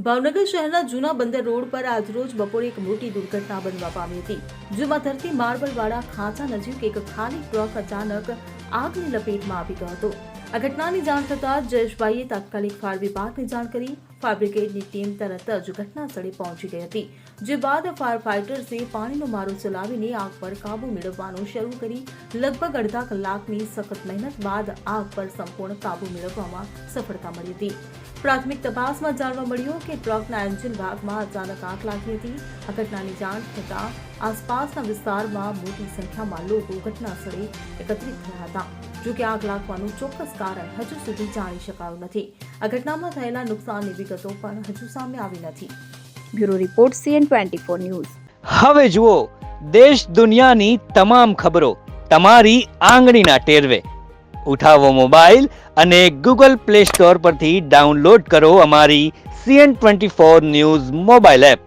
ભાવનગર શહેરના જૂના બંદર રોડ પર આજરોજ બપોરે એક મોટી દુર્ઘટના બનવા પામી હતી, જેમાં ધરતી માર્બલવાળા ખાંચા નજીક એક ખાલી ટ્રક અચાનક આગની લપેટમાં આવી ગયો હતો। આ ઘટનાની જાણ થતાં જયેશભાઈએ તાત્કાલિક ફાયર વિભાગને જાણ કરી ફાયર બ્રિગેડની ટીમ તરત જ ઘટના સ્થળે પહોંચી ગઈ હતી, જે બાદ ફાયર ફાઇટર્સે પાણીનો મારો ચલાવીને આગ પર કાબુ મેળવવાનું શરૂ કરી લગભગ અડધા કલાકની સખત મહેનત બાદ આગ પર સંપૂર્ણ કાબુ મેળવવામાં સફળતા મળી હતી। પ્રાથમિક તપાસમાં જાણવા મળ્યું કે ટ્રકના એન્જિન ભાગમાં અચાનક આગ લાગી હતી। આ ઘટનાની જાણ થતાં આસપાસના વિસ્તારમાં મોટી સંખ્યામાં લોકો ઘટના સ્થળે એકત્રિત થયા હતા, જો કે આગ લાગવાનું ચોક્કસ કારણ હજુ સુધી જાણી શકાયું નથી। આ ઘટનામાં થયેલા નુકસાનની વિગતો પણ હજુ સામે આવી નથી। Bureau report CN24 news. હવે જુઓ દેશ દુનિયાની તમામ ખબરો તમારી આંગળીના ટેરવે। ઉઠાવો મોબાઈલ અને Google Play Store પરથી ડાઉનલોડ કરો અમારી CN24 ન્યૂઝ મોબાઈલ એપ।